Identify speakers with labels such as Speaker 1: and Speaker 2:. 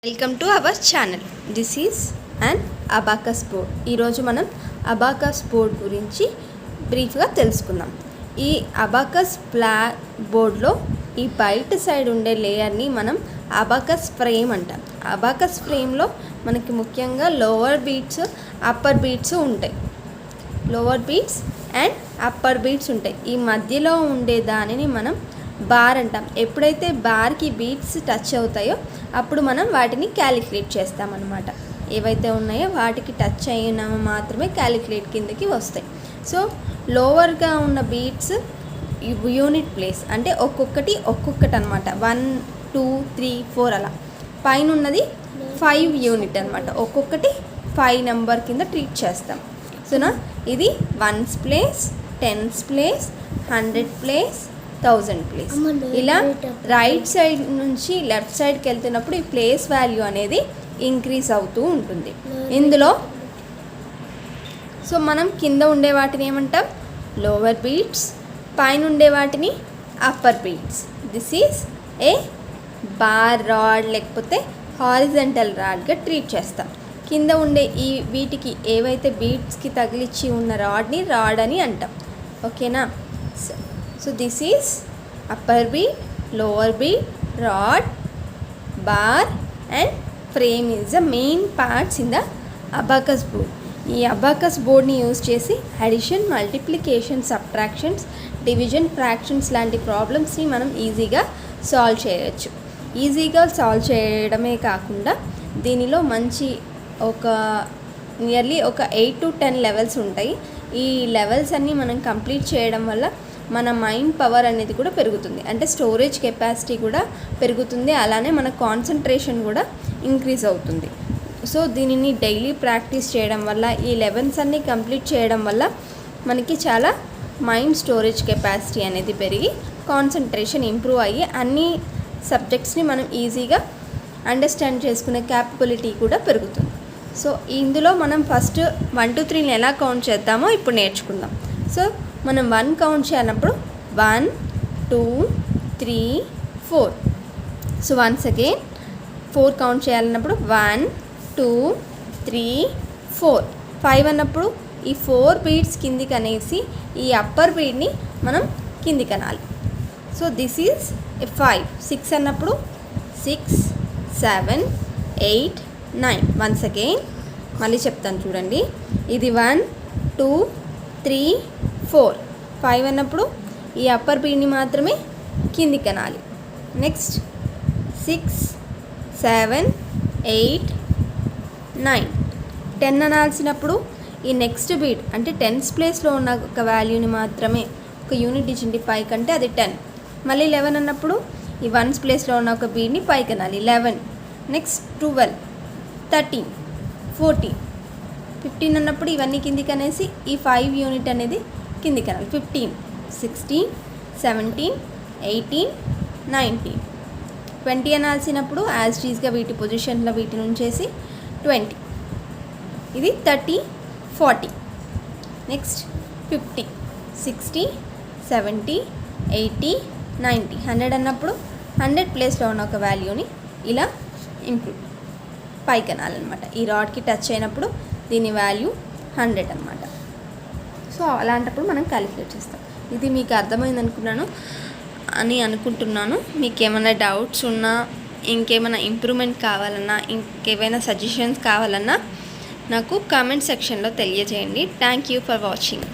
Speaker 1: Welcome to our channel. This is and abacus board. ఈరోజు మనం abacus board గురించి బ్రీఫ్గా తెలుసుకుందాం. ఈ అబాకస్ బోర్డ్లో ఈ బయట సైడ్ ఉండే లేయర్ని మనం అబాకస్ ఫ్రేమ్ అంటాం. అబాకస్ ఫ్రేమ్లో మనకి ముఖ్యంగా లోవర్ బీట్స్, అప్పర్ బీట్స్ ఉంటాయి. Lower beads and upper beads ఉంటాయి. ఈ మధ్యలో ఉండే దానిని మనం బార్ అంటాం. ఎప్పుడైతే బార్కి బీట్స్ టచ్ అవుతాయో అప్పుడు మనం వాటిని క్యాలిక్యులేట్ చేస్తామన్నమాట. ఏవైతే ఉన్నాయో వాటికి టచ్ అయిన మాత్రమే క్యాలిక్యులేట్ కిందకి వస్తాయి. సో లోవర్గా ఉన్న బీట్స్ యూనిట్ ప్లేస్ అంటే ఒక్కొక్కటి అనమాట. 1 2 3 4 అలా. పైన ఉన్నది 5 యూనిట్ అనమాట. ఒక్కొక్కటి 5 నెంబర్ కింద ట్రీట్ చేస్తాం. సోనా ఇది 1's place, 10's place, 100 place, 1000 place. ఇలా రైట్ సైడ్ నుంచి లెఫ్ట్ సైడ్కి వెళ్తున్నప్పుడు ఈ ప్లేస్ వాల్యూ అనేది ఇంక్రీజ్ అవుతూ ఉంటుంది. ఇందులో సో మనం కింద ఉండే వాటిని ఏమంటాం? Lower beads. పైన ఉండే వాటిని upper beads. This is a bar rod లేకపోతే హారిజంటల్ రాడ్గా ట్రీట్ చేస్తాం. కింద ఉండే వీటికి ఏవైతే బీట్స్కి తగిలిచ్చి ఉన్న రాడ్ని రాడ్ అని అంటాం. ఓకేనా? So this is upper beat, lower beat, rod, bar and frame is the main parts in the abacus board. ఈ అబాకస్ బోర్డ్ని యూజ్ చేసి addition, multiplication, subtractions, division, fractions లాంటి ప్రాబ్లమ్స్ని మనం ఈజీగా సాల్వ్ చేయొచ్చు. ఈజీగా సాల్వ్ చేయడమే కాకుండా దీనిలో మంచి నియర్లీ ఒక 8 to 10 లెవెల్స్ ఉంటాయి. ఈ లెవెల్స్ అన్నీ మనం కంప్లీట్ చేయడం వల్ల మన మైండ్ పవర్ అనేది కూడా పెరుగుతుంది. అంటే స్టోరేజ్ కెపాసిటీ కూడా పెరుగుతుంది. అలానే మన కాన్సన్ట్రేషన్ కూడా ఇంక్రీజ్ అవుతుంది. సో దీనిని డైలీ ప్రాక్టీస్ చేయడం వల్ల, ఈ లెవెల్స్ అన్నీ కంప్లీట్ చేయడం వల్ల మనకి చాలా మైండ్ స్టోరేజ్ కెపాసిటీ అనేది పెరిగి కాన్సన్ట్రేషన్ ఇంప్రూవ్ అయ్యి అన్ని సబ్జెక్ట్స్ని మనం ఈజీగా అండర్స్టాండ్ చేసుకునే క్యాపబిలిటీ కూడా పెరుగుతుంది. సో ఇందులో మనం ఫస్ట్ 1 to 3ని ఎలా కౌంట్ చేద్దామో ఇప్పుడు నేర్చుకుందాం. సో మనం 1 కౌంట్ చేయాలన్నప్పుడు 1 2 3 4. సో వన్స్ అగైన్ 4 కౌంట్ చేయాలన్నప్పుడు 1 2 3 4. 5 అన్నప్పుడు ఈ 4 బీట్స్ కిందికి అనేసి ఈ అప్పర్ బీట్ని మనం కిందికి అనాలి. So this is 5. 6 అన్నప్పుడు 6 7 8 9. వన్స్ అగైన్ మళ్ళీ చెప్తాను చూడండి. ఇది 1 2 3 4. 5 అన్నప్పుడు ఈ అప్పర్ బీడ్ని మాత్రమే కిందికి అనాలి. నెక్స్ట్ 6 7 8 9. 10 అనాల్సినప్పుడు ఈ నెక్స్ట్ బీడ్ అంటే 10's ప్లేస్లో ఉన్న ఒక వాల్యూని మాత్రమే, ఒక యూనిట్ డిజిట్ని పైకి అంటే అది 10. మళ్ళీ 11 అన్నప్పుడు ఈ 1's ప్లేస్లో ఉన్న ఒక బీడ్ని పైకి అనాలి 11. నెక్స్ట్ 12 13 14 15 అన్నప్పుడు ఇవన్నీ కిందికి అనేసి ఈ 5 యూనిట్ అనేది కిందికి అనాలి 15 16 17 18 19. 20 అనాల్సినప్పుడు యాజ్ టీజ్గా వీటి పొజిషన్లో వీటిని ఉంచేసి 20. ఇది 30 40. నెక్స్ట్ 50 60 70 80 90. 100 అన్నప్పుడు 100 ప్లేస్లో ఉన్న ఒక వాల్యూని ఇలా ఇంప్రూవ్ పైకి అనాలన్నమాట. ఈ రాడ్కి టచ్ అయినప్పుడు దీని వాల్యూ 100 అనమాట. సో అలాంటప్పుడు మనం క్యాలిక్యులేట్ చేస్తాం. ఇది మీకు అర్థమైంది అనుకుంటున్నాను. మీకు ఏమైనా డౌట్స్ ఉన్నా, ఇంకేమైనా ఇంప్రూవ్మెంట్ కావాలన్నా, ఇంకేమైనా సజెషన్స్ కావాలన్నా నాకు కామెంట్ సెక్షన్లో తెలియజేయండి. Thank you for watching.